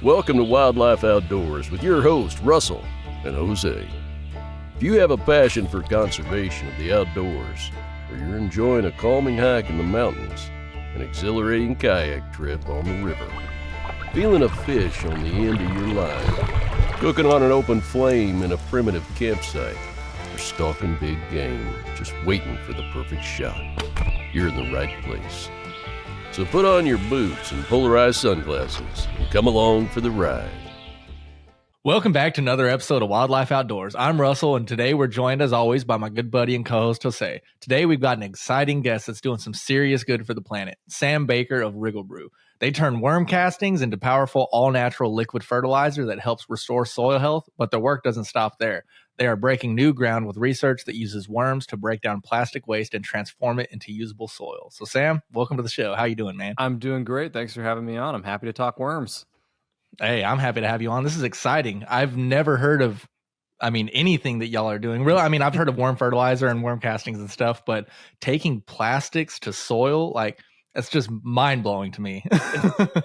Welcome to Wildlife Outdoors with your host, Russell and Jose. If you have a passion for conservation of the outdoors, or you're enjoying a calming hike in the mountains, an exhilarating kayak trip on the river, feeling a fish on the end of your line, cooking on an open flame in a primitive campsite, or stalking big game, just waiting for the perfect shot, you're in the right place. So put on your boots and polarized sunglasses and come along for the ride. Welcome back to another episode of Wildlife Outdoors. I'm Russell, and today we're joined as always by my good buddy and co-host Jose. Today we've got an exciting guest that's doing some serious good for the planet, Sam Baker of Wriggle Brew. They turn worm castings into powerful all-natural liquid fertilizer that helps restore soil health, but their work doesn't stop there. They are breaking new ground with research that uses worms to break down plastic waste and transform it into usable soil. So Sam, welcome to the show. How you doing, man? I'm doing great. Thanks for having me on. I'm happy to talk worms. Hey, I'm happy to have you on. This is exciting. I've never heard of, anything that y'all are doing. Really, I've heard of worm fertilizer and worm castings and stuff, but taking plastics to soil, that's just mind-blowing to me.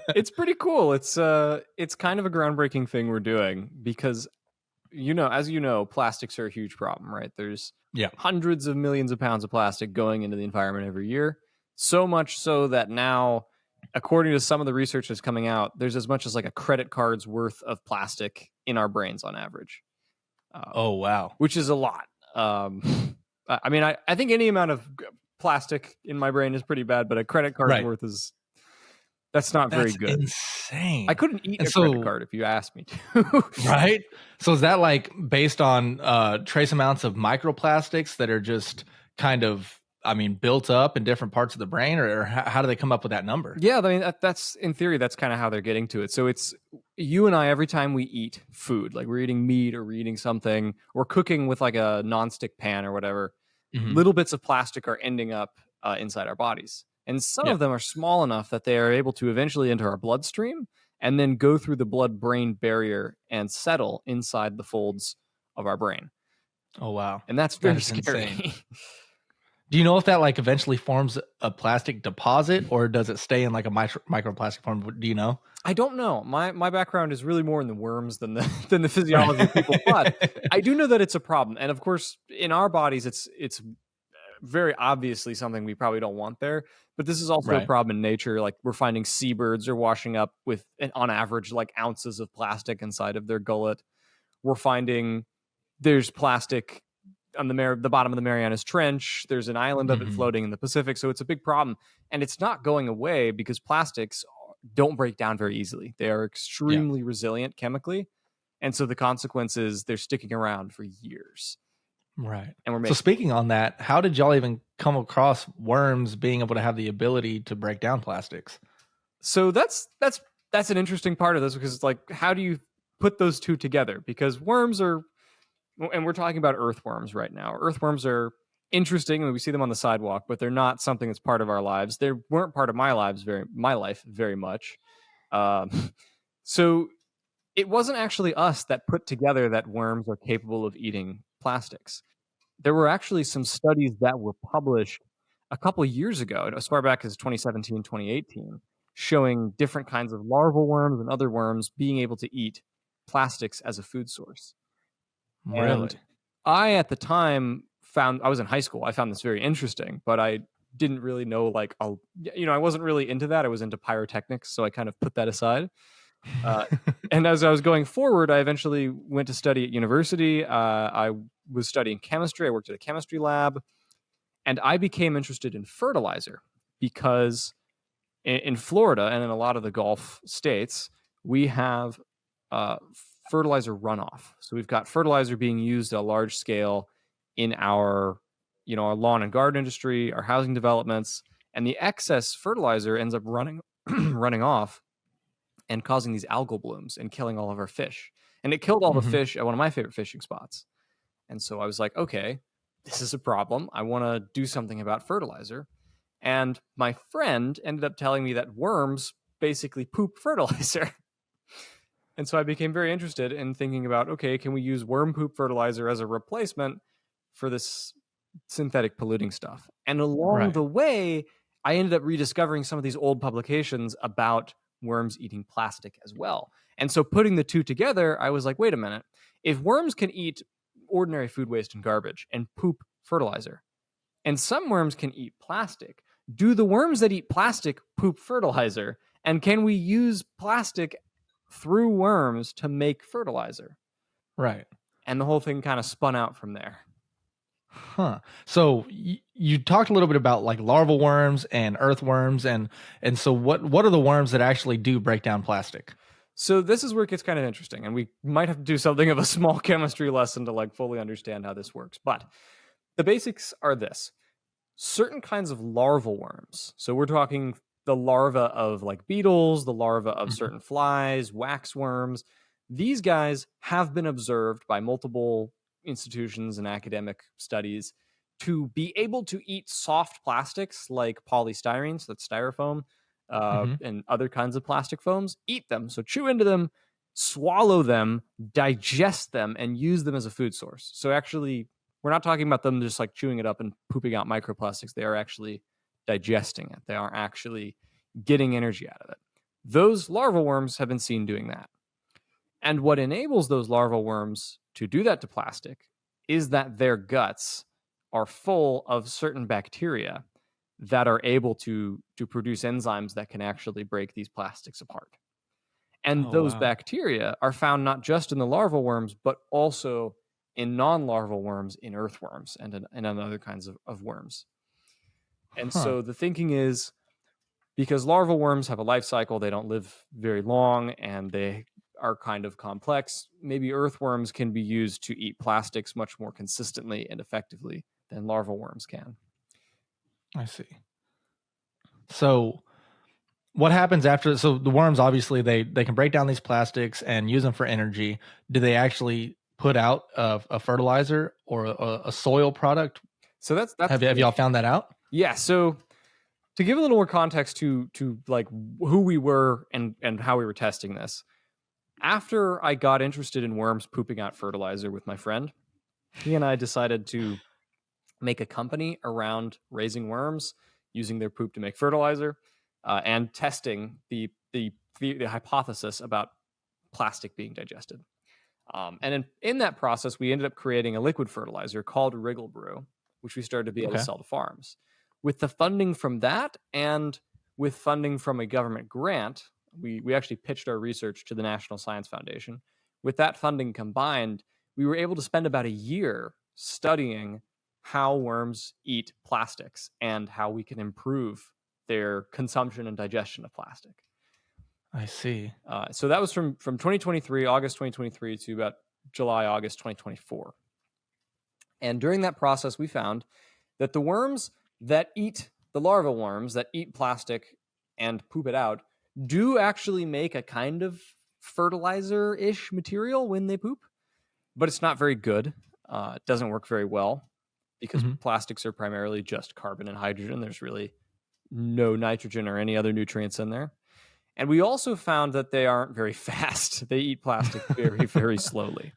It's pretty cool. It's kind of a groundbreaking thing we're doing because, as you know, plastics are a huge problem, right? There's hundreds of millions of pounds of plastic going into the environment every year. So much so that now, according to some of the research that's coming out, there's as much as like a credit card's worth of plastic in our brains on average. Oh, wow. Which is a lot. I think any amount of plastic in my brain is pretty bad, but a credit card's worth that's not very good. Insane. I couldn't eat a credit card if you asked me to. Right? So is that based on trace amounts of microplastics that are just kind of built up in different parts of the brain, or how do they come up with that number? Yeah, that's in theory, that's kind of how they're getting to it. So it's you and I, every time we eat food, like we're eating meat or we're eating something, or cooking with like a nonstick pan or whatever, little bits of plastic are ending up inside our bodies. And some of them are small enough that they are able to eventually enter our bloodstream and then go through the blood-brain barrier and settle inside the folds of our brain. Oh, wow. And that's very scary. Insane. Do you know if that eventually forms a plastic deposit, or does it stay in like a microplastic form? Do you know? I don't know. My background is really more in the worms than the physiology of people, but I do know that it's a problem. And of course, in our bodies, it's very obviously something we probably don't want there. But this is also a problem in nature. Like we're finding seabirds are washing up with, on average, like ounces of plastic inside of their gullet. We're finding there's plastic on the bottom of the Marianas Trench. There's an island of it floating in the Pacific. So it's a big problem. And it's not going away because plastics don't break down very easily. They are extremely resilient chemically. And so the consequence is they're sticking around for years. Right. And so speaking on that, how did y'all even come across worms being able to have the ability to break down plastics? So that's an interesting part of this, because it's like, how do you put those two together? Because worms are, and we're talking about earthworms right now. Earthworms are interesting, and we see them on the sidewalk, but they're not something that's part of our lives. They weren't part of my life very much. So it wasn't actually us that put together that worms are capable of eating plastics. There were actually some studies that were published a couple of years ago, as far back as 2017, 2018, showing different kinds of larval worms and other worms being able to eat plastics as a food source. Really? And I, at the time, I was in high school. I found this very interesting, but I didn't really know, I wasn't really into that. I was into pyrotechnics, so I kind of put that aside. And as I was going forward, I eventually went to study at university. I was studying chemistry. I worked at a chemistry lab, and I became interested in fertilizer because in Florida and in a lot of the Gulf states, we have fertilizer runoff. So we've got fertilizer being used at a large scale in our lawn and garden industry, our housing developments, and the excess fertilizer ends up running off and causing these algal blooms and killing all of our fish. And it killed all the fish at one of my favorite fishing spots. And so I was like, okay, this is a problem. I want to do something about fertilizer. And my friend ended up telling me that worms basically poop fertilizer. And so I became very interested in thinking about, okay, can we use worm poop fertilizer as a replacement for this synthetic polluting stuff? And along the way, I ended up rediscovering some of these old publications about worms eating plastic as well. And so putting the two together, I was like, wait a minute. If worms can eat ordinary food waste and garbage and poop fertilizer, and some worms can eat plastic, do the worms that eat plastic poop fertilizer? And can we use plastic through worms to make fertilizer? Right. And the whole thing kind of spun out from there. Huh. So you talked a little bit about like larval worms and earthworms, and so what are the worms that actually do break down plastic? So this is where it gets kind of interesting, and we might have to do something of a small chemistry lesson to like fully understand how this works. But the basics are this: certain kinds of larval worms. So we're talking the larva of like beetles, the larva of certain flies, wax worms. These guys have been observed by multiple institutions and academic studies to be able to eat soft plastics like polystyrene, so that's styrofoam, and other kinds of plastic foams, eat them. So chew into them, swallow them, digest them, and use them as a food source. So actually, we're not talking about them just like chewing it up and pooping out microplastics. They are actually digesting it. They are actually getting energy out of it. Those larval worms have been seen doing that. And what enables those larval worms to do that to plastic is that their guts are full of certain bacteria that are able to produce enzymes that can actually break these plastics apart. And those bacteria are found not just in the larval worms, but also in non-larval worms, in earthworms, and in other kinds of worms. And so the thinking is, because larval worms have a life cycle, they don't live very long, and they are kind of complex, maybe earthworms can be used to eat plastics much more consistently and effectively than larval worms can. I see. So what happens after? So the worms, obviously, they can break down these plastics and use them for energy. Do they actually put out a fertilizer or a soil product? So that's have y'all found that out? Yeah. So to give a little more context to like who we were and how we were testing this, after I got interested in worms pooping out fertilizer with my friend, he and I decided to make a company around raising worms, using their poop to make fertilizer, and testing the hypothesis about plastic being digested. And in that process, we ended up creating a liquid fertilizer called Wriggle Brew, which we started to be able to sell to farms. With the funding from that and with funding from a government grant, we actually pitched our research to the National Science Foundation. With that funding combined, we were able to spend about a year studying how worms eat plastics and how we can improve their consumption and digestion of plastic. I see. So that was from 2023, August 2023 to about July, August 2024. And during that process, we found that the worms that eat, the larval worms that eat plastic and poop it out, do actually make a kind of fertilizer-ish material when they poop, but it's not very good. It doesn't work very well because plastics are primarily just carbon and hydrogen. There's really no nitrogen or any other nutrients in there. And we also found that they aren't very fast. They eat plastic very, very slowly.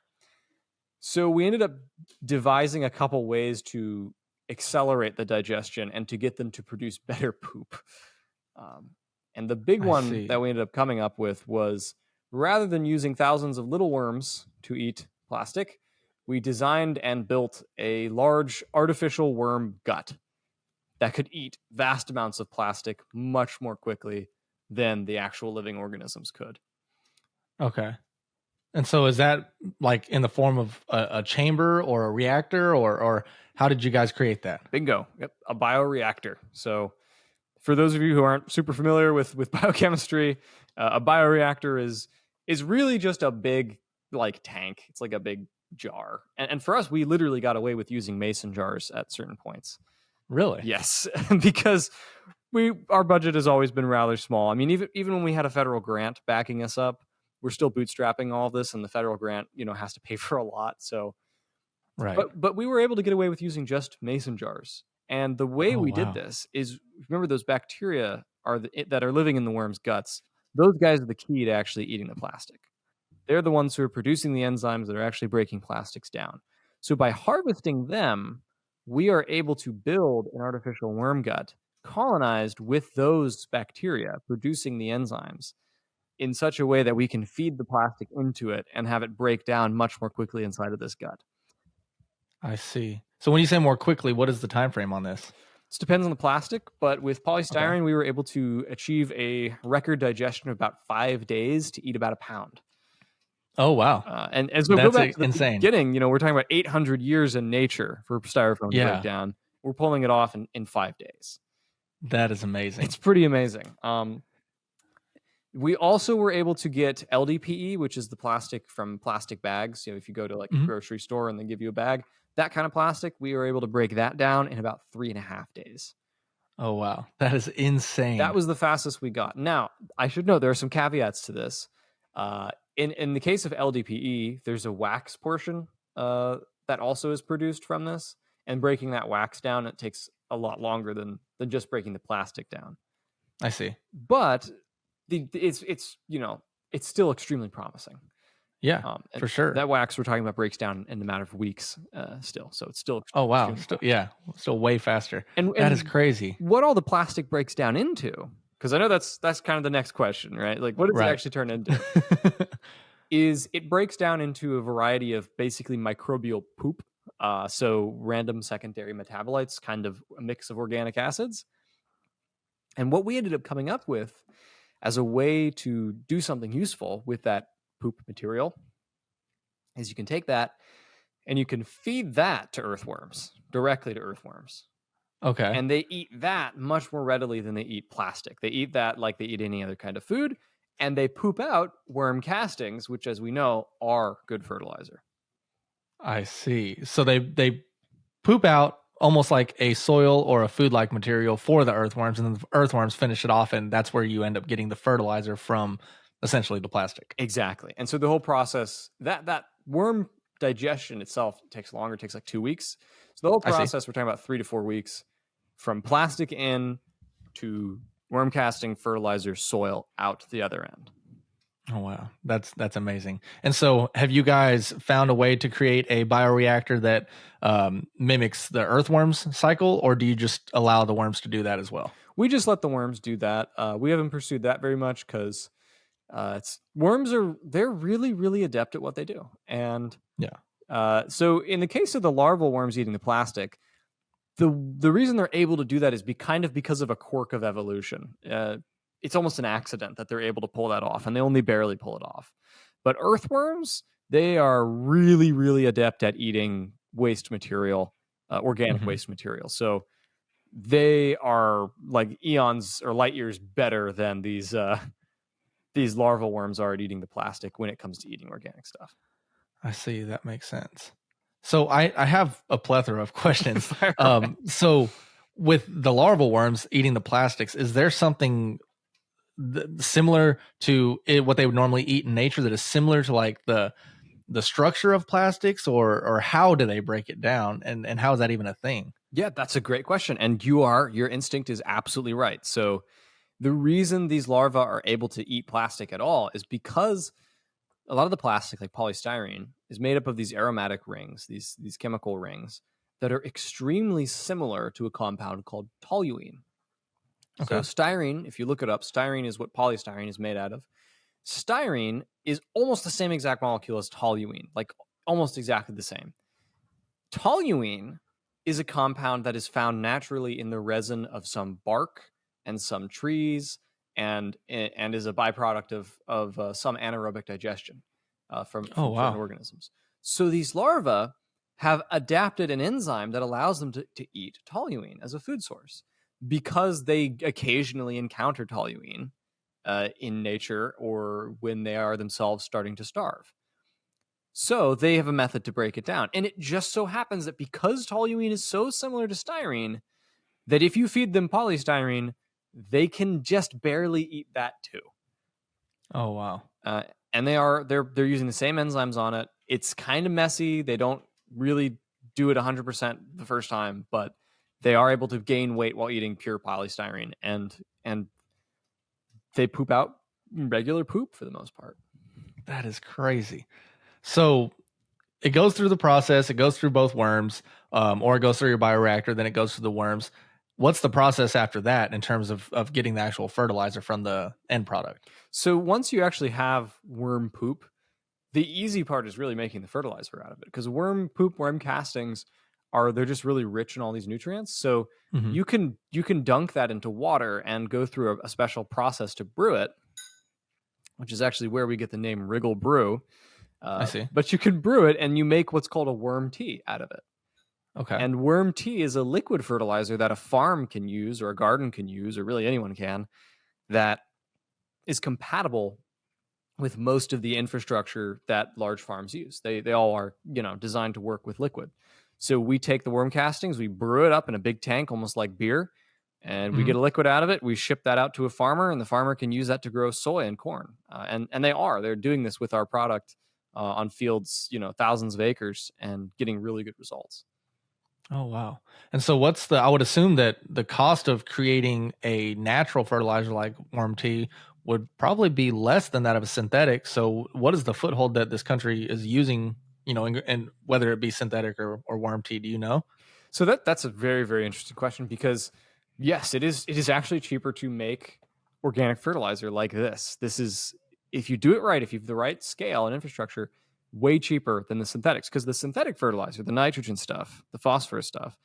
So we ended up devising a couple ways to accelerate the digestion and to get them to produce better poop. And the big one that we ended up coming up with was, rather than using thousands of little worms to eat plastic, we designed and built a large artificial worm gut that could eat vast amounts of plastic much more quickly than the actual living organisms could. Okay. And so is that like in the form of a chamber or a reactor, or how did you guys create that? Bingo. Yep. A bioreactor. So for those of you who aren't super familiar with biochemistry, a bioreactor is really just a big like tank. It's like a big jar. And for us, we literally got away with using mason jars at certain points. Really? Yes. Because our budget has always been rather small. I mean, even when we had a federal grant backing us up, we're still bootstrapping all of this, and the federal grant, has to pay for a lot. So, right. But we were able to get away with using just mason jars. And the way we did this is, remember, those bacteria that are living in the worm's guts. Those guys are the key to actually eating the plastic. They're the ones who are producing the enzymes that are actually breaking plastics down. So by harvesting them, we are able to build an artificial worm gut colonized with those bacteria producing the enzymes in such a way that we can feed the plastic into it and have it break down much more quickly inside of this gut. I see. So when you say more quickly, what is the time frame on this? It depends on the plastic, but with polystyrene, we were able to achieve a record digestion of about 5 days to eat about a pound. Oh, wow. And so That's go back to the insane. beginning, we're talking about 800 years in nature for styrofoam to break down. We're pulling it off in 5 days. That is amazing. It's pretty amazing. We also were able to get LDPE, which is the plastic from plastic bags. If you go to like a grocery store and they give you a bag, that kind of plastic, we were able to break that down in about 3.5 days. Oh, wow. That is insane. That was the fastest we got. Now, I should note there are some caveats to this. In the case of LDPE, there's a wax portion that also is produced from this. And breaking that wax down, it takes a lot longer than just breaking the plastic down. I see. But it's still extremely promising. Yeah, for sure. That wax we're talking about breaks down in a matter of weeks still. So it's still oh wow, still way faster. And that is crazy. What all the plastic breaks down into? Because I know that's kind of the next question, right? Like, what does it actually turn into? Is it breaks down into a variety of basically microbial poop. So random secondary metabolites, kind of a mix of organic acids. And what we ended up coming up with as a way to do something useful with that poop material is you can take that and you can feed that to earthworms, directly to earthworms. Okay. And they eat that much more readily than they eat plastic. They eat that like they eat any other kind of food, and they poop out worm castings, which, as we know, are good fertilizer. I see. So they poop out almost like a soil or a food-like material for the earthworms, and then the earthworms finish it off, and that's where you end up getting the fertilizer from, essentially the plastic. Exactly. And so the whole process, that worm digestion itself takes longer, takes like 2 weeks. So the whole process, we're talking about 3 to 4 weeks from plastic in to worm casting, fertilizer, soil out the other end. Oh, wow. That's amazing. And so have you guys found a way to create a bioreactor that mimics the earthworms cycle, or do you just allow the worms to do that as well? We just let the worms do that. We haven't pursued that very much because they're really, really adept at what they do. And so in the case of the larval worms eating the plastic, the reason they're able to do that is because of a quirk of evolution. It's almost an accident that they're able to pull that off, and they only barely pull it off. But earthworms, they are really, really adept at eating waste material, organic waste material. So they are like eons or light years better than these larval worms are at eating the plastic when it comes to eating organic stuff. I see. That makes sense. So I have a plethora of questions. So with the larval worms eating the plastics, is there something similar to what they would normally eat in nature that is similar to like the structure of plastics, or how do they break it down, and how is that even a thing? Yeah, that's a great question. And your instinct is absolutely right. So the reason these larvae are able to eat plastic at all is because a lot of the plastic, like polystyrene, is made up of these aromatic rings, these chemical rings that are extremely similar to a compound called toluene. Okay. So styrene, if you look it up, styrene is what polystyrene is made out of. Styrene is almost the same exact molecule as toluene, like almost exactly the same. Toluene is a compound that is found naturally in the resin of some bark and some trees, and is a byproduct of some anaerobic digestion from certain organisms. So these larvae have adapted an enzyme that allows them to eat toluene as a food source, because they occasionally encounter toluene in nature or when they are themselves starting to starve. So they have a method to break it down. And it just so happens that because toluene is so similar to styrene, that if you feed them polystyrene, they can just barely eat that too. Oh, wow. And they're using the same enzymes on it. It's kind of messy. They don't really do it 100% the first time, but they are able to gain weight while eating pure polystyrene, and they poop out regular poop for the most part. That is crazy. So it goes through the process. It goes through both worms, or it goes through your bioreactor. Then it goes through the worms. What's the process after that in terms of getting the actual fertilizer from the end product? So once you actually have worm poop, the easy part is really making the fertilizer out of it, because worm poop, worm castings they're just really rich in all these nutrients. So Mhm. you can dunk that into water and go through a special process to brew it, which is actually where we get the name Wriggle Brew. I see. But you can brew it and you make what's called a worm tea out of it. Okay. And worm tea is a liquid fertilizer that a farm can use, or a garden can use, or really anyone can, that is compatible with most of the infrastructure that large farms use. They all are, designed to work with liquid. So we take the worm castings, we brew it up in a big tank, almost like beer, and we Mhm. get a liquid out of it. We ship that out to a farmer, and the farmer can use that to grow soy and corn. And they're doing this with our product on fields, thousands of acres, and getting really good results. Oh, wow. And so I would assume that the cost of creating a natural fertilizer like worm tea would probably be less than that of a synthetic. So what is the foothold that this country is using, and whether it be synthetic or worm tea, do you know? So that's a very, very interesting question, because yes, it is actually cheaper to make organic fertilizer like this. This is, if you do it right, if you have the right scale and infrastructure, way cheaper than the synthetics, because the synthetic fertilizer, the nitrogen stuff, the phosphorus stuff,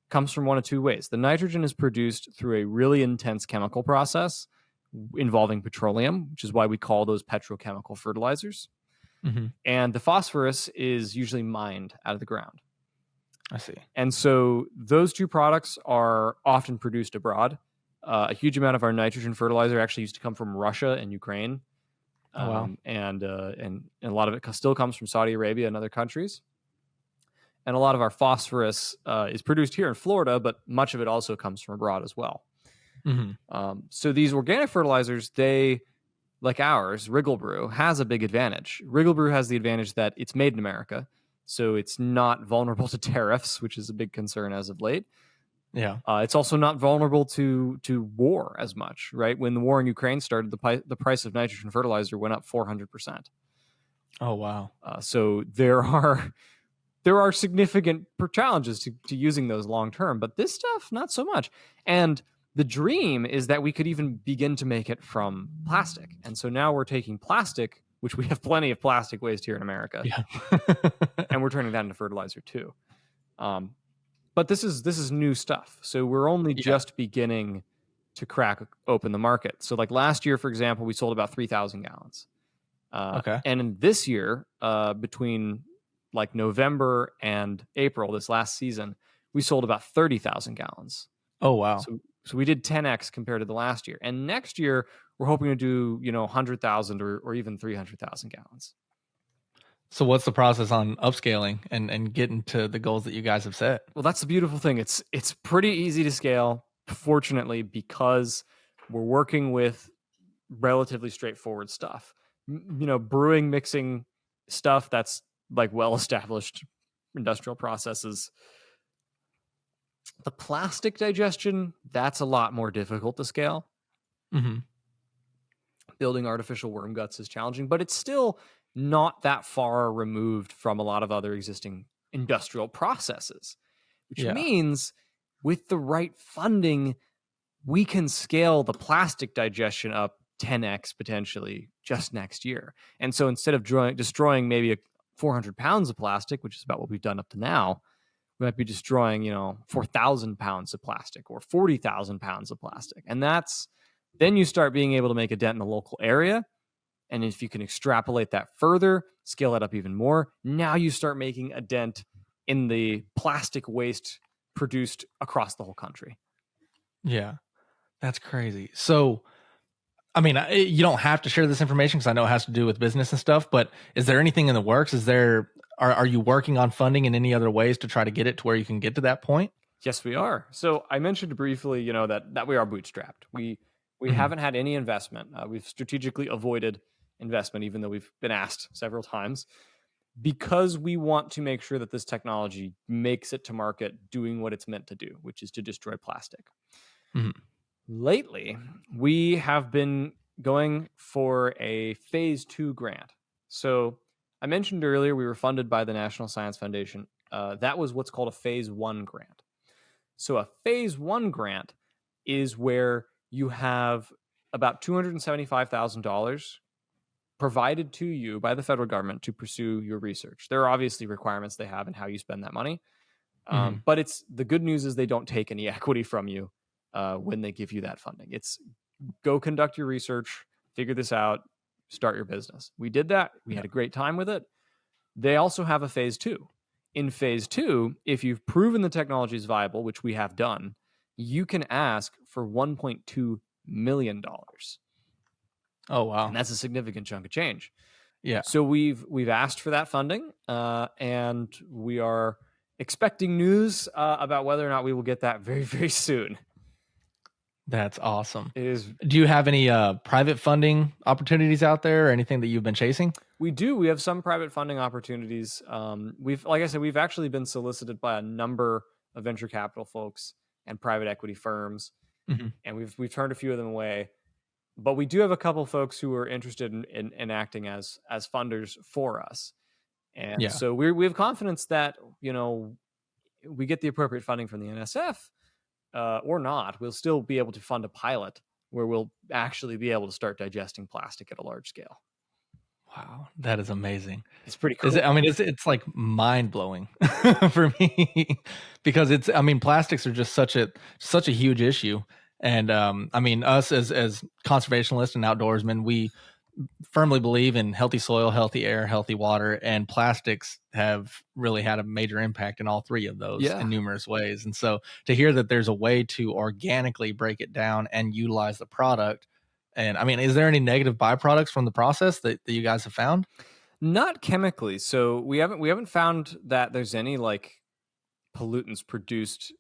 comes from one of two ways. The nitrogen is produced through a really intense chemical process involving petroleum, which is why we call those petrochemical fertilizers. Mm-hmm. And the phosphorus is usually mined out of the ground. I see. And so those two products are often produced abroad. A huge amount of our nitrogen fertilizer actually used to come from Russia and Ukraine. Oh, wow. And a lot of it still comes from Saudi Arabia and other countries. And a lot of our phosphorus is produced here in Florida, but much of it also comes from abroad as well. Mm-hmm. So these organic fertilizers, they, like ours, Wriggle Brew, has a big advantage. Wriggle Brew has the advantage that it's made in America, so it's not vulnerable to tariffs, which is a big concern as of late. Yeah. It's also not vulnerable to war as much, right? When the war in Ukraine started, the price of nitrogen fertilizer went up 400%. Oh, wow. So there are significant challenges to using those long term, but this stuff, not so much. And the dream is that we could even begin to make it from plastic. And so now we're taking plastic, which we have plenty of plastic waste here in America, Yeah. and we're turning that into fertilizer too. But this is new stuff. So we're only just beginning to crack open the market. So like last year, for example, we sold about 3,000 gallons. Okay. And in this year, between like November and April, this last season, we sold about 30,000 gallons. Oh, wow. So we did 10x compared to the last year. And next year, we're hoping to do, 100,000 or even 300,000 gallons. So what's the process on upscaling and getting to the goals that you guys have set? Well, that's the beautiful thing. It's pretty easy to scale, fortunately, because we're working with relatively straightforward stuff. Brewing, mixing stuff that's like well-established industrial processes. The plastic digestion, that's a lot more difficult to scale. Mm-hmm. Building artificial worm guts is challenging, but it's still not that far removed from a lot of other existing industrial processes, which means with the right funding, we can scale the plastic digestion up 10x potentially just next year. And so instead of destroying maybe 400 pounds of plastic, which is about what we've done up to now, we might be destroying, 4,000 pounds of plastic or 40,000 pounds of plastic. And then you start being able to make a dent in the local area. And if you can extrapolate that further, scale it up even more, now you start making a dent in the plastic waste produced across the whole country. Yeah, that's crazy. So, I mean, you don't have to share this information because I know it has to do with business and stuff, but is there anything in the works? Are you working on funding in any other ways to try to get it to where you can get to that point? Yes, we are. So I mentioned briefly, that we are bootstrapped. We haven't had any investment. We've strategically avoided investment, even though we've been asked several times, because we want to make sure that this technology makes it to market doing what it's meant to do, which is to destroy plastic. Mm-hmm. Lately, we have been going for a phase 2 grant. So I mentioned earlier we were funded by the National Science Foundation. That was what's called a phase 1 grant. So a phase 1 grant is where you have about $275,000 provided to you by the federal government to pursue your research. There are obviously requirements they have in how you spend that money. But it's the good news is they don't take any equity from you when they give you that funding. It's go conduct your research, figure this out, start your business. We did that. We had a great time with it. They also have a phase 2. In phase 2, if you've proven the technology is viable, which we have done, you can ask for $1.2 million. Oh, wow. And that's a significant chunk of change. Yeah. So we've asked for that funding, and we are expecting news about whether or not we will get that very, very soon. That's awesome. It is. Do you have any private funding opportunities out there or anything that you've been chasing? We do. We have some private funding opportunities. Like I said, we've actually been solicited by a number of venture capital folks and private equity firms, and we've turned a few of them away. But we do have a couple folks who are interested in acting as funders for us. And so we have confidence that, we get the appropriate funding from the NSF or not, we'll still be able to fund a pilot where we'll actually be able to start digesting plastic at a large scale. Wow, that is amazing. It's pretty cool. It's like mind blowing for me because plastics are just such a huge issue. And us as conservationists and outdoorsmen, we firmly believe in healthy soil, healthy air, healthy water, and plastics have really had a major impact in all three of those in numerous ways. And so to hear that there's a way to organically break it down and utilize the product, and is there any negative byproducts from the process that you guys have found? Not chemically. So we haven't found that there's any like pollutants produced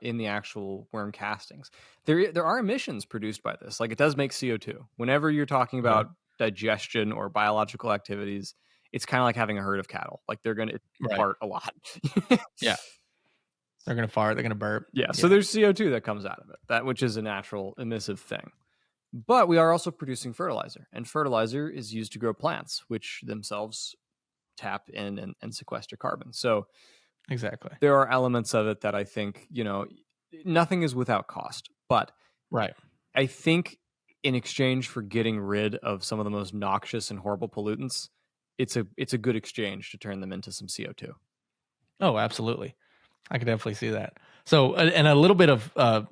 in the actual worm castings. There are emissions produced by this. Like it does make CO2. Whenever you're talking about digestion or biological activities, it's kind of like having a herd of cattle. Like they're going to fart a lot. Yeah. They're going to fart. They're going to burp. Yeah. So there's CO2 that comes out of it, which is a natural emissive thing. But we are also producing fertilizer, and fertilizer is used to grow plants, which themselves tap in and sequester carbon. So exactly, there are elements of it that I think, nothing is without cost. But I think in exchange for getting rid of some of the most noxious and horrible pollutants, it's a good exchange to turn them into some CO2. Oh, absolutely. I could definitely see that. So, and a little bit of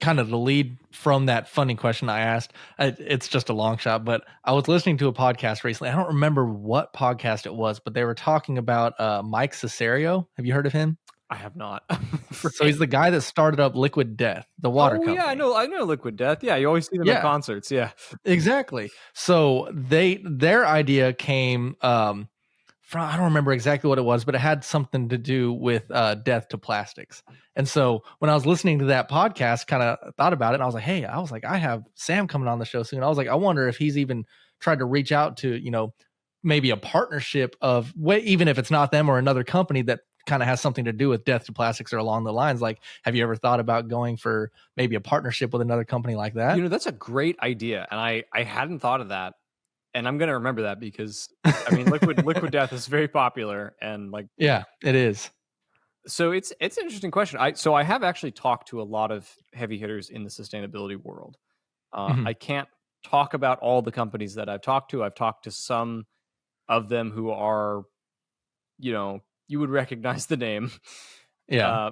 kind of the lead from that funding question I asked, it's just a long shot, but I was listening to a podcast recently. I don't remember what podcast it was, but they were talking about Mike Cesario. Have you heard of him? I have not. So he's the guy that started up Liquid Death, the water company. Yeah, I know Liquid Death. Yeah, you always see them at concerts. Yeah, exactly. So their idea came from, I don't remember exactly what it was, but it had something to do with death to plastics. And so when I was listening to that podcast, kind of thought about it, and I was like, I have Sam coming on the show soon. I was like, I wonder if he's even tried to reach out to, maybe a partnership of, even if it's not them or another company that kind of has something to do with death to plastics or along the lines. Like, have you ever thought about going for maybe a partnership with another company like that? That's a great idea. And I hadn't thought of that. And I'm going to remember that because Liquid Death is very popular and yeah, it is. So it's an interesting question. I have actually talked to a lot of heavy hitters in the sustainability world. I can't talk about all the companies that I've talked to. I've talked to some of them who are, you would recognize the name. Yeah.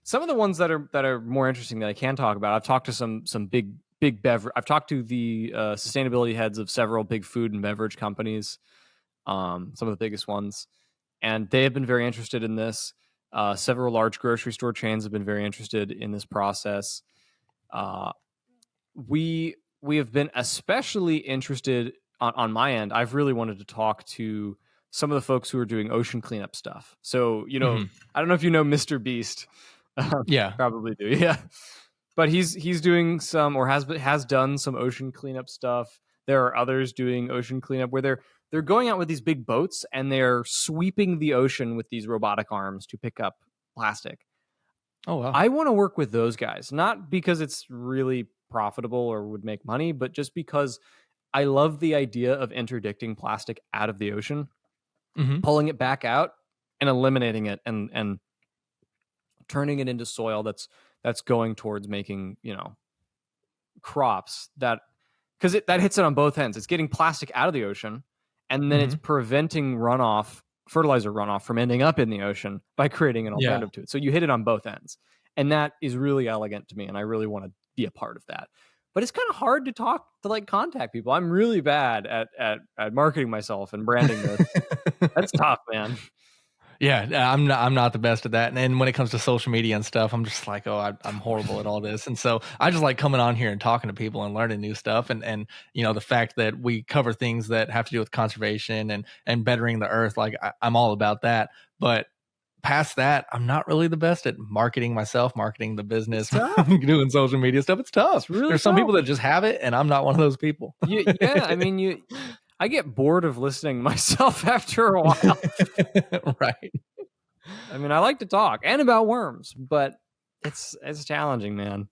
Some of the ones that are more interesting that I can talk about. I've talked to some big beverage. I've talked to the sustainability heads of several big food and beverage companies, some of the biggest ones, and they have been very interested in this. Several large grocery store chains have been very interested in this process. We have been especially interested on my end. I've really wanted to talk to some of the folks who are doing ocean cleanup stuff. So, I don't know if you know Mr. Beast. Yeah, probably do. Yeah. But he's doing some, or has done some ocean cleanup stuff. There are others doing ocean cleanup where they're going out with these big boats and they're sweeping the ocean with these robotic arms to pick up plastic. Oh, wow. I want to work with those guys, not because it's really profitable or would make money, but just because I love the idea of interdicting plastic out of the ocean, pulling it back out and eliminating it and turning it into soil that's going towards making, crops that because that hits it on both ends. It's getting plastic out of the ocean, and then it's preventing fertilizer runoff from ending up in the ocean by creating an alternative to it. So you hit it on both ends. And that is really elegant to me. And I really want to be a part of that. But it's kind of hard to like contact people. I'm really bad at marketing myself and branding this. That's tough, man. Yeah, I'm not the best at that. And when it comes to social media and stuff, I'm just like, I'm horrible at all this. And so I just like coming on here and talking to people and learning new stuff. And the fact that we cover things that have to do with conservation and bettering the earth, like I'm all about that. But past that, I'm not really the best at marketing myself, marketing the business, doing social media stuff. It's tough. There's some people that just have it, and I'm not one of those people. Yeah, I mean, I get bored of listening to myself after a while. Right. I mean, I like to talk and about worms, but it's challenging, man.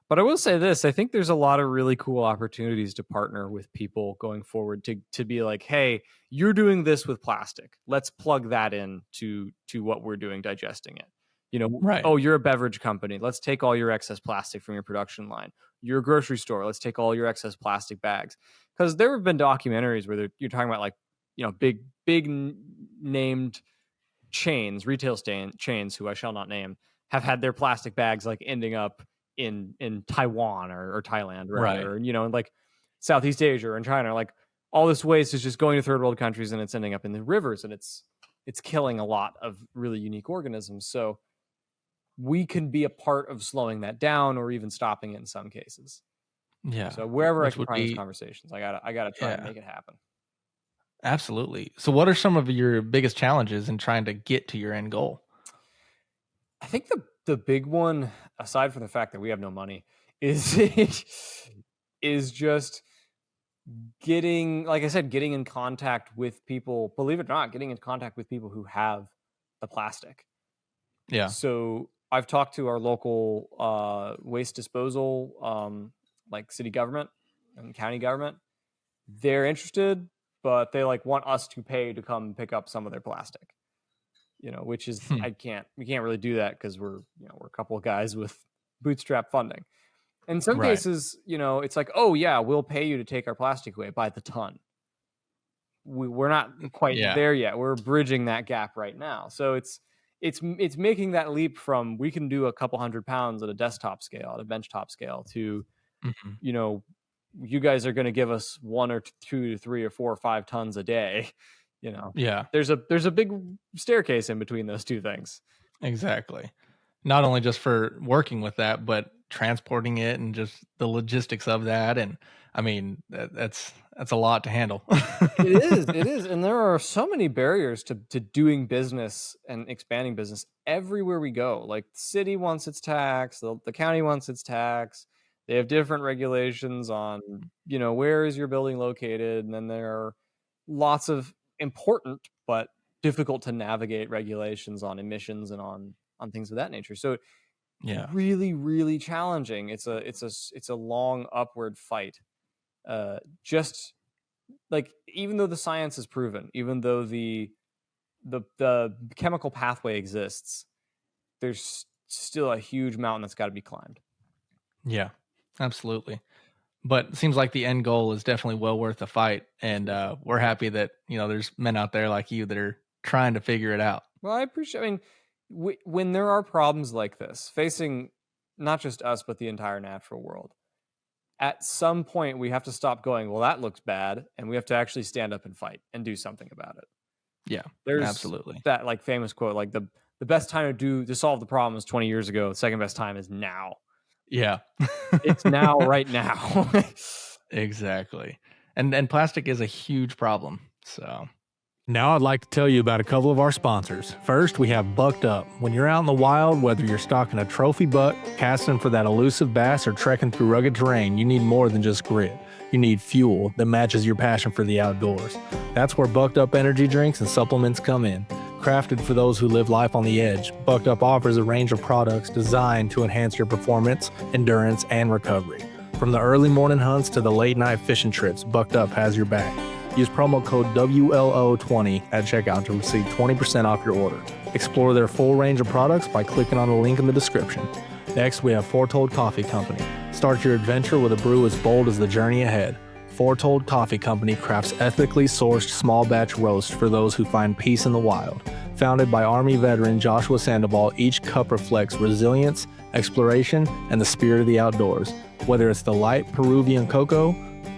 But I will say this, I think there's a lot of really cool opportunities to partner with people going forward to be like, hey, you're doing this with plastic. Let's plug that in to what we're doing, digesting it. Right. Oh, you're a beverage company. Let's take all your excess plastic from your production line. You're a grocery store. Let's take all your excess plastic bags. Because there have been documentaries where you're talking about like, big named chains, retail chains, who I shall not name, have had their plastic bags like ending up in Taiwan or Thailand, rather, right? Or like Southeast Asia or in China. Like all this waste is just going to third world countries and it's ending up in the rivers, and it's killing a lot of really unique organisms. So we can be a part of slowing that down or even stopping it in some cases. Yeah. So wherever I can find these conversations, I gotta try and make it happen. Absolutely. So what are some of your biggest challenges in trying to get to your end goal? I think the big one, aside from the fact that we have no money, is just getting, like I said, getting in contact with people, believe it or not, getting in contact with people who have the plastic. Yeah. So I've talked to our local waste disposal, like city government and county government. They're interested, but they like want us to pay to come pick up some of their plastic. Which is we can't really do that because we're a couple of guys with bootstrap funding. In some cases, it's like, oh yeah, we'll pay you to take our plastic away by the ton. We're not quite there yet. We're bridging that gap right now. So it's making that leap from we can do a couple 100 pounds at a desktop scale, at a benchtop scale, to you guys are going to give us 1 or 2 to 3 or 4 or 5 tons a day. There's a big staircase in between those two things. Exactly. Not only just for working with that, but transporting it and just the logistics of that. And I mean, that's a lot to handle. It is. And there are so many barriers to doing business and expanding business everywhere we go. Like the city wants its tax, the county wants its tax. They have different regulations on, where is your building located? And then there are lots of important but difficult to navigate regulations on emissions and on things of that nature. So really, really challenging. It's a long upward fight. Just like, even though the science is proven, even though the chemical pathway exists, there's still a huge mountain that's got to be climbed. Yeah, absolutely. But it seems like the end goal is definitely well worth the fight. And we're happy that, there's men out there like you that are trying to figure it out. Well, I appreciate, when there are problems like this, facing not just us, but the entire natural world, at some point we have to stop going, well, that looks bad. And we have to actually stand up and fight and do something about it. Yeah, there's absolutely that like famous quote, like the best time to solve the problem was 20 years ago. The second best time is now. Yeah. It's now, right now. Exactly. And plastic is a huge problem. So now I'd like to tell you about a couple of our sponsors. First, we have Bucked Up. When you're out in the wild, whether you're stalking a trophy buck, casting for that elusive bass, or trekking through rugged terrain, you need more than just grit. You need fuel that matches your passion for the outdoors. That's where Bucked Up energy drinks and supplements come in. Crafted for those who live life on the edge, Bucked Up offers a range of products designed to enhance your performance, endurance, and recovery. From the early morning hunts to the late night fishing trips, Bucked Up has your back. Use promo code WLO20 at checkout to receive 20% off your order. Explore their full range of products by clicking on the link in the description. Next, we have Foretold Coffee Company. Start your adventure with a brew as bold as the journey ahead. Foretold Coffee Company crafts ethically sourced small batch roast for those who find peace in the wild. Founded by Army veteran Joshua Sandoval, each cup reflects resilience, exploration, and the spirit of the outdoors. Whether it's the light Peruvian cocoa,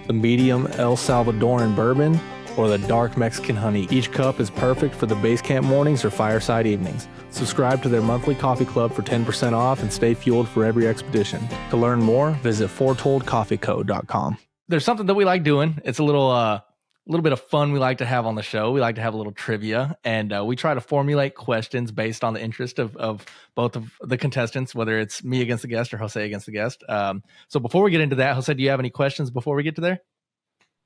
the medium El Salvadoran bourbon, or the dark Mexican honey, each cup is perfect for the base camp mornings or fireside evenings. Subscribe to their monthly coffee club for 10% off and stay fueled for every expedition. To learn more, visit foretoldcoffeeco.com. There's something that we like doing. It's a little bit of fun we like to have on the show. We like to have a little trivia, and we try to formulate questions based on the interest of both of the contestants, whether it's me against the guest or Jose against the guest. So before we get into that, Jose, do you have any questions before we get to there?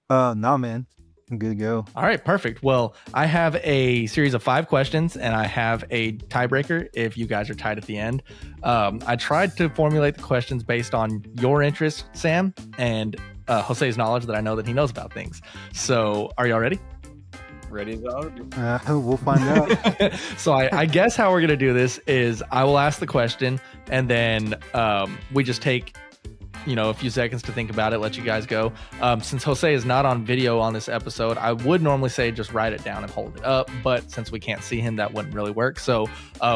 No, man. I'm good to go. All right, perfect. Well, I have a series of 5 questions, and I have a tiebreaker if you guys are tied at the end. I tried to formulate the questions based on your interest, Sam, and Jose's knowledge that I know that he knows about things. So are y'all ready? Ready to go? We'll find out. So I guess how we're going to do this is I will ask the question, and then we just take a few seconds to think about it, let you guys go. Since Jose is not on video on this episode, I would normally say just write it down and hold it up, but since we can't see him, that wouldn't really work. So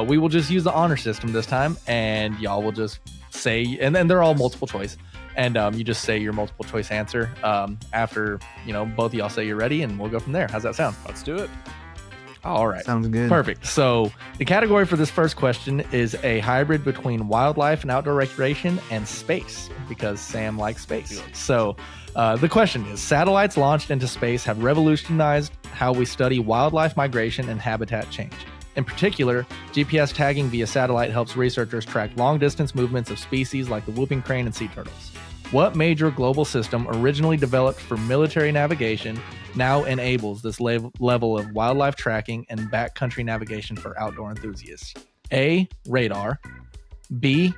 we will just use the honor system this time, and y'all will just say, and then they're all multiple choice, and you just say your multiple choice answer after both of y'all say you're ready, and we'll go from there. How's that sound? Let's do it. All right. Sounds good. Perfect. So the category for this first question is a hybrid between wildlife and outdoor recreation and space, because Sam likes space. So the question is, satellites launched into space have revolutionized how we study wildlife migration and habitat change. In particular, GPS tagging via satellite helps researchers track long-distance movements of species like the whooping crane and sea turtles. What major global system originally developed for military navigation now enables this level of wildlife tracking and backcountry navigation for outdoor enthusiasts? A. Radar. B.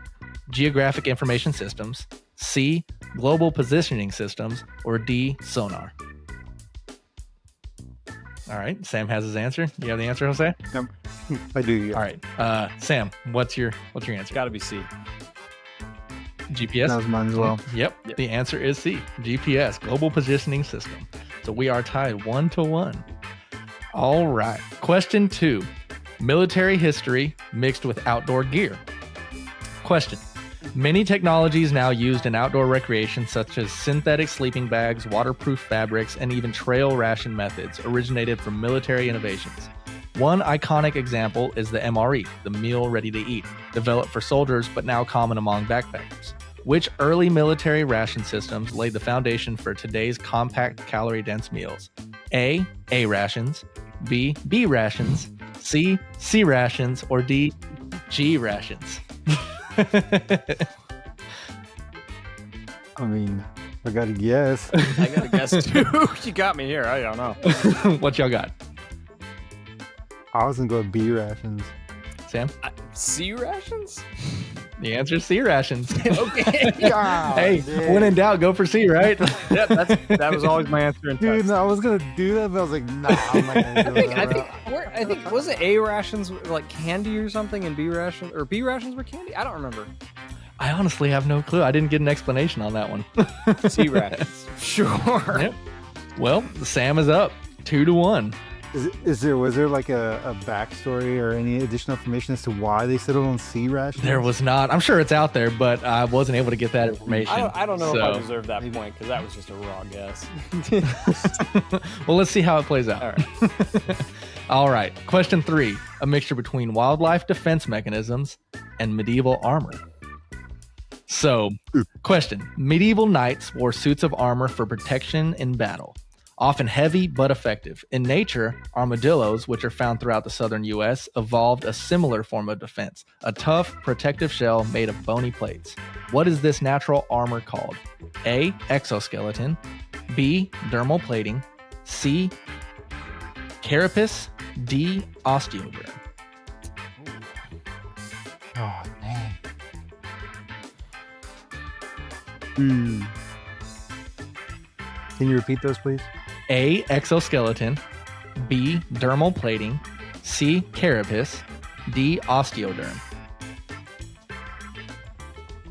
Geographic information systems. C. Global positioning systems. Or D. Sonar. All right, Sam has his answer. You have the answer, Jose? I do. Yeah. All right, Sam, what's your answer? It's got to be C. GPS? That was mine as well. Yep. The answer is C. GPS, Global Positioning System. So we are tied 1-1. All right. Question 2. Military history mixed with outdoor gear. Question. Many technologies now used in outdoor recreation, such as synthetic sleeping bags, waterproof fabrics, and even trail ration methods, originated from military innovations. One iconic example is the MRE, the meal ready to eat, developed for soldiers but now common among backpackers. Which early military ration systems laid the foundation for today's compact calorie-dense meals? A. A rations. B. B rations. C. C rations. Or D. G rations. I mean, I got to guess. I got to guess too. You got me here. I don't know. What y'all got? I was going to go with B rations. Sam? C rations? The answer is C rations. Okay. Hey, when in doubt, go for C, right? Yep, that was always my answer in Dude, text. no, I was going to do that, but I was like, nah, I'm not going to do that. I think was it A rations were like candy or something, and B rations were candy? I don't remember. I honestly have no clue. I didn't get an explanation on that one. C rations. Sure. Yep. Well, Sam is up 2-1. Was there like a backstory or any additional information as to why they settled on C rations? There was not. I'm sure it's out there, but I wasn't able to get that information. I don't know if I deserve that point because that was just a raw guess. Well, let's see how it plays out. All right. All right. Question 3. A mixture between wildlife defense mechanisms and medieval armor. So, question. Medieval knights wore suits of armor for protection in battle. Often heavy but effective. In nature, armadillos, which are found throughout the southern U.S., evolved a similar form of defense, a tough, protective shell made of bony plates. What is this natural armor called? A. Exoskeleton. B. Dermal plating. C. Carapace. D. Osteoderm. Oh, man. Can you repeat those, please? A. Exoskeleton. B. Dermal plating. C. Carapace. D. Osteoderm.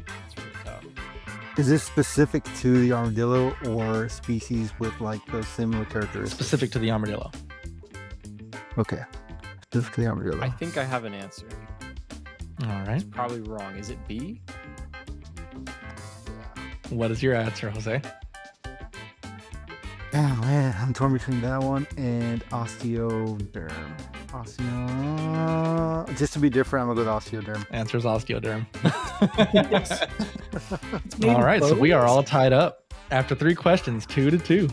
That's really tough. Is this specific to the armadillo or species with like those similar characteristics? Specific to the armadillo. Okay. Specific to the armadillo. I think I have an answer. All right. It's probably wrong. Is it B? What is your answer, Jose? Oh man, I'm torn between that one and osteoderm. Just to be different, I'm gonna go with osteoderm. Answer is osteoderm. Yes. All right, so we are all tied up after 3 questions, 2-2.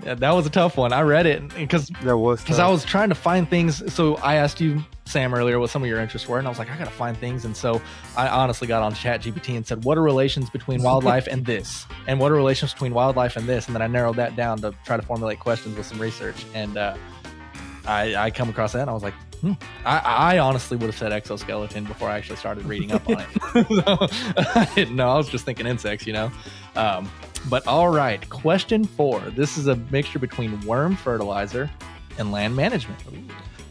Yeah, that was a tough one. I read it because That was I was trying to find things. So I asked you, Sam, earlier what some of your interests were, and I was like, I gotta find things. And so I honestly got on ChatGPT and said, what are relations between wildlife and this? And what are relations between wildlife and this? And then I narrowed that down to try to formulate questions with some research. And I come across that and I was like, I honestly would have said exoskeleton before I actually started reading up on it. I didn't know. I was just thinking insects, you know. But all right, question 4. This is a mixture between worm fertilizer and land management.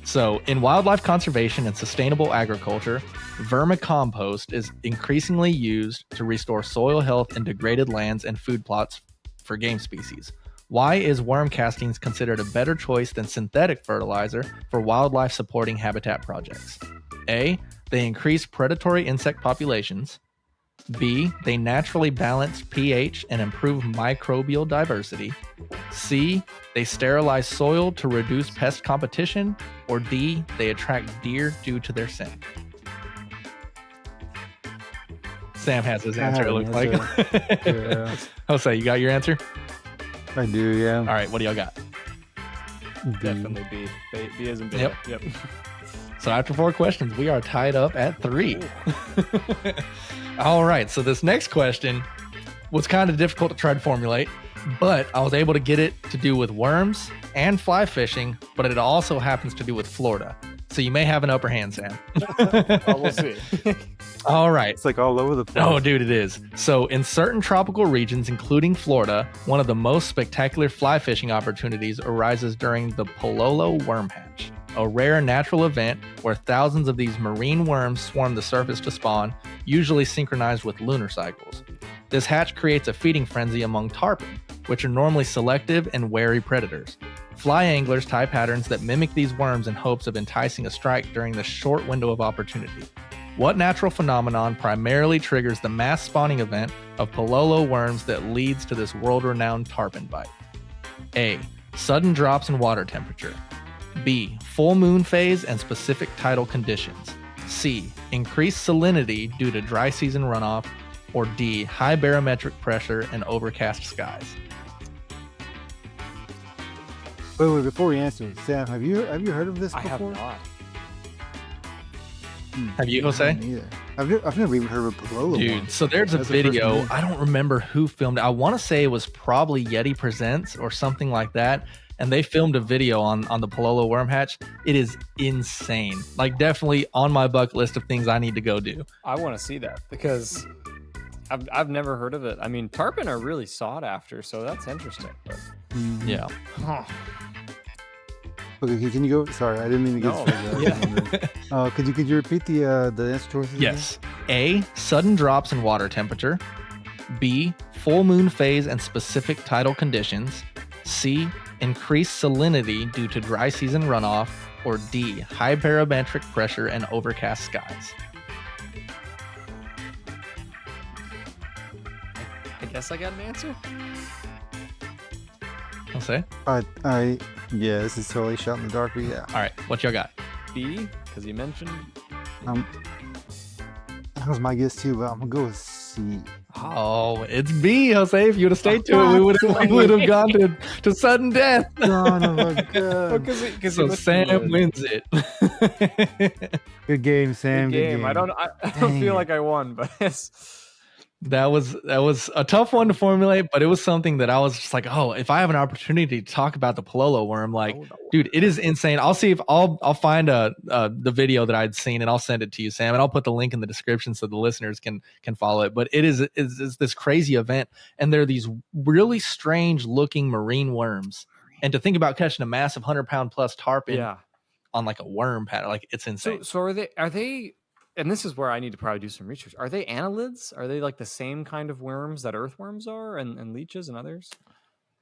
So in wildlife conservation and sustainable agriculture, vermicompost is increasingly used to restore soil health in degraded lands and food plots for game species. Why is worm castings considered a better choice than synthetic fertilizer for wildlife supporting habitat projects? A, they increase predatory insect populations. B, they naturally balance pH and improve microbial diversity. C, they sterilize soil to reduce pest competition. Or D, they attract deer due to their scent. Sam has his answer, it looks like. Yeah. Jose, you got your answer? I do, yeah. All right, what do y'all got? Definitely B. B as in Yep. Yep. So after 4 questions, we are tied up at 3. All right, so this next question was kind of difficult to try to formulate, but I was able to get it to do with worms and fly fishing, but it also happens to do with Florida. So you may have an upper hand, Sam. We'll see. All right. It's like all over the place. Oh, dude, it is. So in certain tropical regions, including Florida, one of the most spectacular fly fishing opportunities arises during the Pololo worm hatch, a rare natural event where thousands of these marine worms swarm the surface to spawn, usually synchronized with lunar cycles. This hatch creates a feeding frenzy among tarpon, which are normally selective and wary predators. Fly anglers tie patterns that mimic these worms in hopes of enticing a strike during this short window of opportunity. What natural phenomenon primarily triggers the mass spawning event of Pololo worms that leads to this world-renowned tarpon bite? A, sudden drops in water temperature. B, full moon phase and specific tidal conditions. C, increased salinity due to dry season runoff. Or D, high barometric pressure and overcast skies. Wait, before we answer, Sam, have you heard of this I have before? not. Have you, Jose? Neither. I've never even heard of Pololo. Dude, so there's a That's the first video. one. I don't remember who filmed it. I want to say it was probably Yeti Presents or something like that. And they filmed a video on the Pololo worm hatch. It is insane. Like, definitely on my bucket list of things I need to go do. I want to see that because I've never heard of it. I mean, tarpon are really sought after, so that's interesting. But Yeah. Okay, can you go? Sorry, I didn't mean to No, get yeah. Could you repeat the answer choices? again? Yes. A, sudden drops in water temperature. B, full moon phase and specific tidal conditions. C, increased salinity due to dry season runoff. Or D, high barometric pressure and overcast skies. I guess I got an answer. I'll say. Yeah, this is totally shot in the dark, but yeah. All right, what y'all got? B, because you mentioned. That was my guess too, but I'm gonna go with C. Oh, it's B, Jose. If you would have stayed to it, we would have gone to sudden death. Son of a gun. So Sam wins it. Good game, Sam. Good game. I don't feel like I won, but That was a tough one to formulate, but it was something that I was just like, oh, if I have an opportunity to talk about the Pololo worm, like, dude, it is insane. I'll see if I'll find the video that I'd seen and I'll send it to you, Sam, and I'll put the link in the description so the listeners can follow it. But it is this crazy event, and there are these really strange looking marine worms, and to think about catching a massive 100-pound plus tarpon on like a worm pattern, like, it's insane. So are they? and this is where I need to probably do some research. Are they annelids? Are they like the same kind of worms that earthworms are and leeches and others?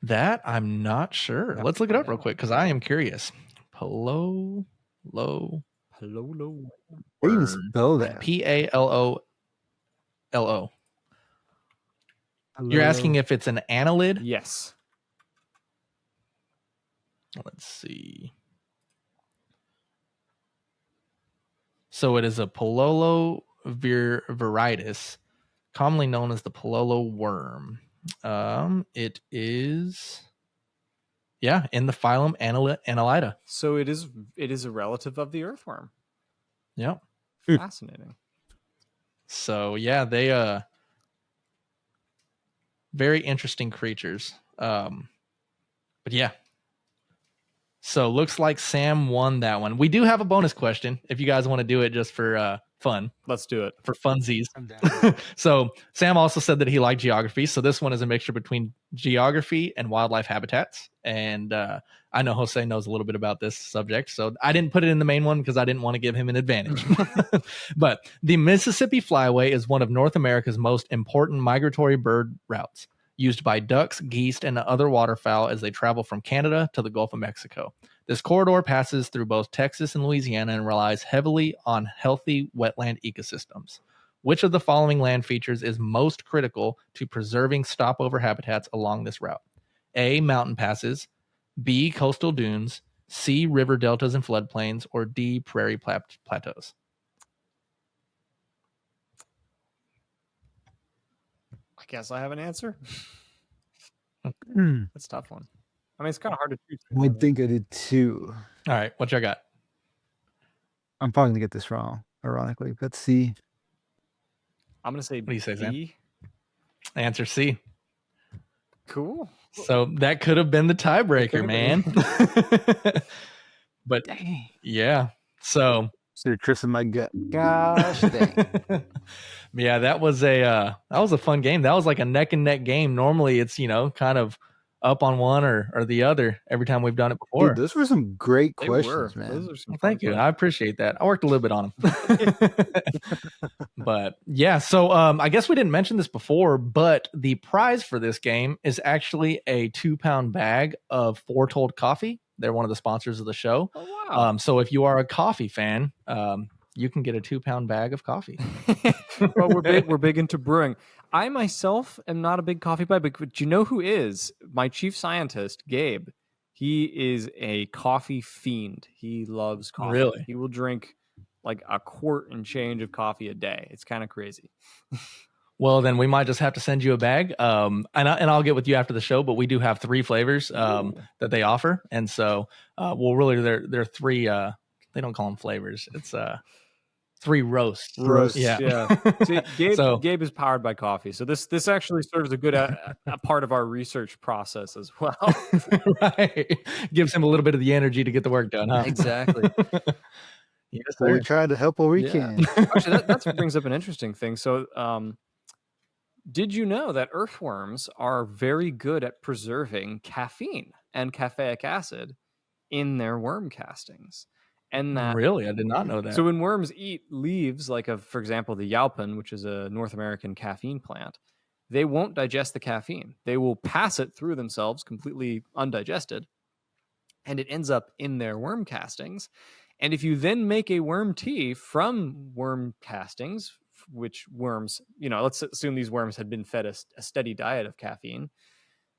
That I'm not sure. Have Let's to look it find up real out. quick because I am curious. Palolo Hello. How do you worm. even spell that? Pallolo. You're asking if it's an annelid? Yes. Let's see. So it is a Palolo viridis, commonly known as the Palolo worm. It is, in the phylum Annelida. So it is a relative of the earthworm. Yep. Fascinating. So they very interesting creatures. But yeah. So looks like Sam won that one. We do have a bonus question if you guys want to do it just for fun. Let's do it. For funsies. I'm down. So Sam also said that he liked geography. So this one is a mixture between geography and wildlife habitats. And I know Jose knows a little bit about this subject. So I didn't put it in the main one because I didn't want to give him an advantage. But the Mississippi Flyway is one of North America's most important migratory bird routes, used by ducks, geese, and other waterfowl as they travel from Canada to the Gulf of Mexico. This corridor passes through both Texas and Louisiana and relies heavily on healthy wetland ecosystems. Which of the following land features is most critical to preserving stopover habitats along this route? A, mountain passes, B, coastal dunes, C, river deltas and floodplains, or D, prairie plateaus? I guess I have an answer. Hmm. That's a tough one. I mean, it's kind of hard to choose. I think I did too. All right, what y'all got? I'm probably gonna get this wrong, ironically. Let's see. I'm gonna say What do you say, Sam? B. Answer C. Cool. So that could have been the tiebreaker, man. But Dang. yeah, so Should have trusted my gut. Gosh dang. yeah, that was a fun game. That was like a neck and neck game. Normally it's kind of up on one or the other every time we've done it before. Dude, those were some great They questions, were. man. Those are some Well, thank fun you. ones. I appreciate that. I worked a little bit on them. But yeah, so I guess we didn't mention this before, but the prize for this game is actually a 2-pound bag of Foretold coffee. They're one of the sponsors of the show. Oh, wow. So if you are a coffee fan, you can get a 2-pound bag of coffee. Well, we're big into brewing. I myself am not a big coffee guy, but you know who is? My chief scientist, Gabe. He is a coffee fiend. He loves coffee. Really? He will drink like a quart and change of coffee a day. It's kind of crazy. Well, then we might just have to send you a bag. And I'll get with you after the show, but we do have 3 flavors that they offer. And so they're 3, they don't call them flavors. It's 3 roasts. Yeah. See, Gabe is powered by coffee. So this actually serves a good a part of our research process as well. Right. Gives him a little bit of the energy to get the work done, huh? Exactly. Yes, Well, we sir. try to help where we Yeah. can. Actually, that brings up an interesting thing. So, did you know that earthworms are very good at preserving caffeine and caffeic acid in their worm castings? And that Really? I did not know that. so when worms eat leaves, like for example, the yaupon, which is a North American caffeine plant, they won't digest the caffeine. They will pass it through themselves completely undigested, and it ends up in their worm castings. And if you then make a worm tea from worm castings, which worms, let's assume these worms had been fed a steady diet of caffeine,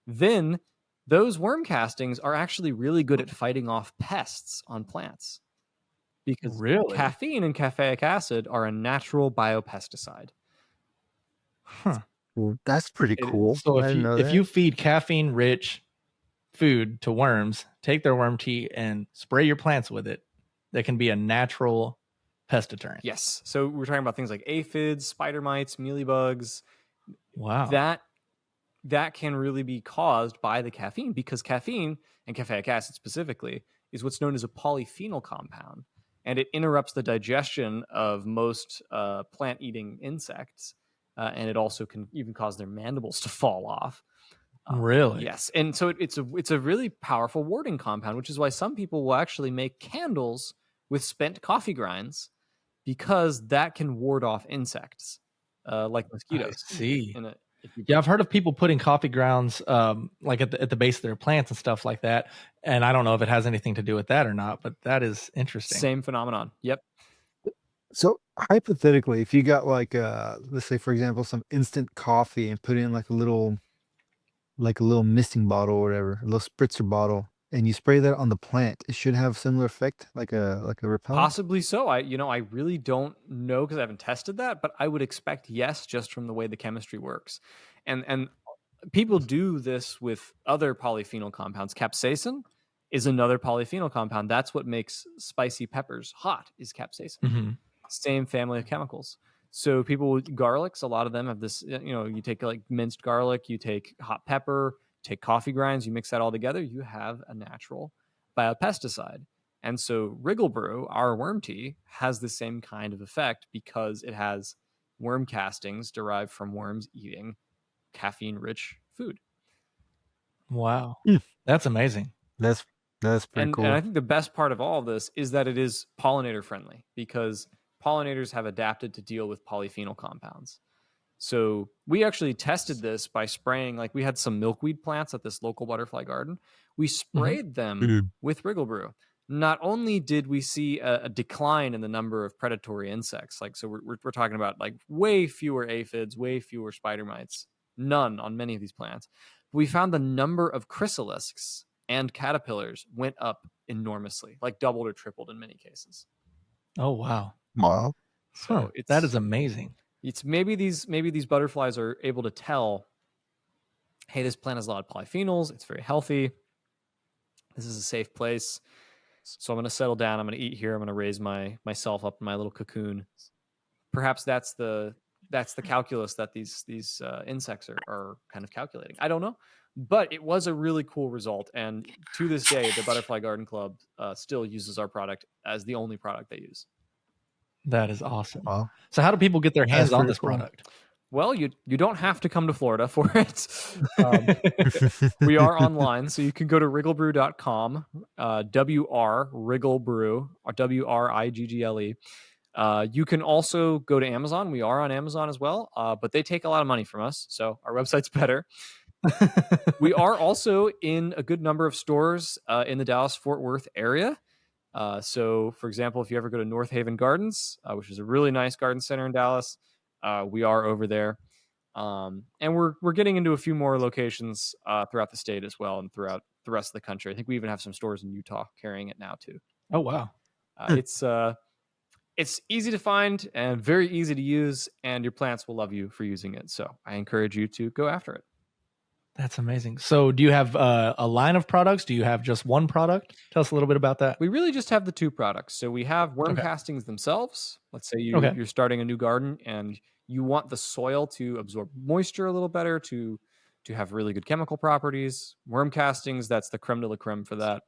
then those worm castings are actually really good at fighting off pests on plants. Because Really? caffeine and caffeic acid are a natural biopesticide. Huh. Well, that's pretty It is. cool. So I didn't know if that. you feed caffeine rich food to worms, take their worm tea and spray your plants with it, that can be a natural pest deterrent. Yes. So we're talking about things like aphids, spider mites, mealybugs. Wow. That can really be caused by the caffeine, because caffeine and caffeic acid specifically is what's known as a polyphenol compound, and it interrupts the digestion of most plant-eating insects, and it also can even cause their mandibles to fall off. Really? Yes, and so it's a really powerful warding compound, which is why some people will actually make candles with spent coffee grinds, because that can ward off insects like I mosquitoes. see. If you Yeah, I've heard of people putting coffee grounds like at the base of their plants and stuff like that. And I don't know if it has anything to do with that or not, but that is interesting. Same phenomenon. Yep. So hypothetically, if you got like let's say for example some instant coffee and put it in like a little misting bottle or whatever, a little spritzer bottle, and you spray that on the plant, it should have similar effect like a repellent. Possibly so. I really don't know because I haven't tested that, but I would expect yes, just from the way the chemistry works. And people do this with other polyphenol compounds. Capsaicin is another polyphenol compound. That's what makes spicy peppers hot, is capsaicin. Mm-hmm. Same family of chemicals. So people with garlics, a lot of them have this, you take like minced garlic, you take hot pepper, take coffee grinds, you mix that all together, you have a natural biopesticide. And so Wriggle Brew, our worm tea, has the same kind of effect because it has worm castings derived from worms eating caffeine-rich food. Wow. Mm. That's amazing. That's pretty cool. And I think the best part of all of this is that it is pollinator friendly because pollinators have adapted to deal with polyphenol compounds. So we actually tested this by spraying, like we had some milkweed plants at this local butterfly garden. We sprayed them with Wriggle Brew. Not only did we see a decline in the number of predatory insects, like, so we're talking about like way fewer aphids, way fewer spider mites, none on many of these plants. We found the number of chrysalisks and caterpillars went up enormously, like doubled or tripled in many cases. Oh, wow. Wow. So that is amazing. It's maybe these butterflies are able to tell, hey, this plant has a lot of polyphenols. It's very healthy. This is a safe place. So I'm going to settle down. I'm going to eat here. I'm going to raise myself up in my little cocoon. Perhaps that's the calculus that these insects are kind of calculating. I don't know, but it was a really cool result. And to this day, the Butterfly Garden Club still uses our product as the only product they use. That is awesome. Wow. So how do people get their hands on this product? Well, you don't have to come to Florida for it. We are online, so you can go to wrigglebrew.com, Wriggle Brew, or WRIGGLE. You can also go to Amazon. We are on Amazon as well, but they take a lot of money from us, so our website's better. We are also in a good number of stores in the Dallas-Fort Worth area. So, for example, if you ever go to North Haven Gardens, which is a really nice garden center in Dallas, we are over there. And we're getting into a few more locations throughout the state as well and throughout the rest of the country. I think we even have some stores in Utah carrying it now too. Oh, wow. It's easy to find and very easy to use, and your plants will love you for using it. So I encourage you to go after it. That's amazing. So do you have a line of products? Do you have just one product? Tell us a little bit about that. We really just have the two products. So we have worm castings themselves. Let's say you're starting a new garden and you want the soil to absorb moisture a little better, to have really good chemical properties. Worm castings, that's the creme de la creme for that.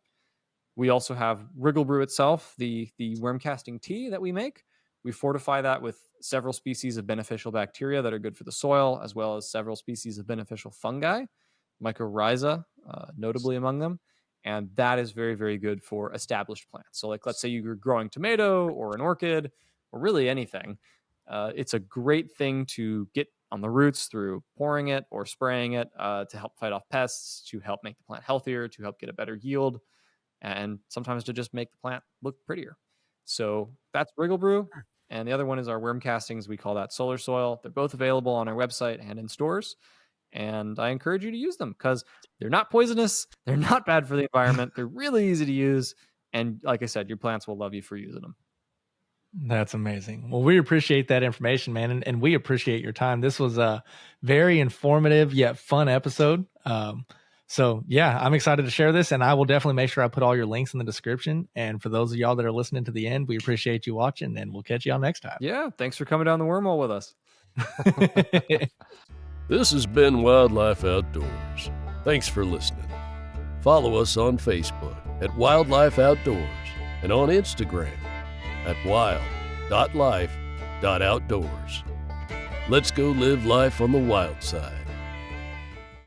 We also have Wriggle Brew itself, the worm casting tea that we make. We fortify that with several species of beneficial bacteria that are good for the soil, as well as several species of beneficial fungi, mycorrhiza, notably among them. And that is very, very good for established plants. So like, let's say you're growing tomato or an orchid or really anything. It's a great thing to get on the roots through pouring it or spraying it to help fight off pests, to help make the plant healthier, to help get a better yield, and sometimes to just make the plant look prettier. So that's Wriggle Brew. And the other one is our worm castings. We call that solar soil. They're both available on our website and in stores. And I encourage you to use them because they're not poisonous. They're not bad for the environment. They're really easy to use. And like I said, your plants will love you for using them. That's amazing. Well, we appreciate that information, man. And we appreciate your time. This was a very informative yet fun episode. So yeah, I'm excited to share this, and I will definitely make sure I put all your links in the description. And for those of y'all that are listening to the end, we appreciate you watching, and we'll catch y'all next time. Yeah. Thanks for coming down the wormhole with us. This has been Wildlife Outdoors. Thanks for listening. Follow us on Facebook at Wildlife Outdoors and on Instagram at wild.life.outdoors. Let's go live life on the wild side.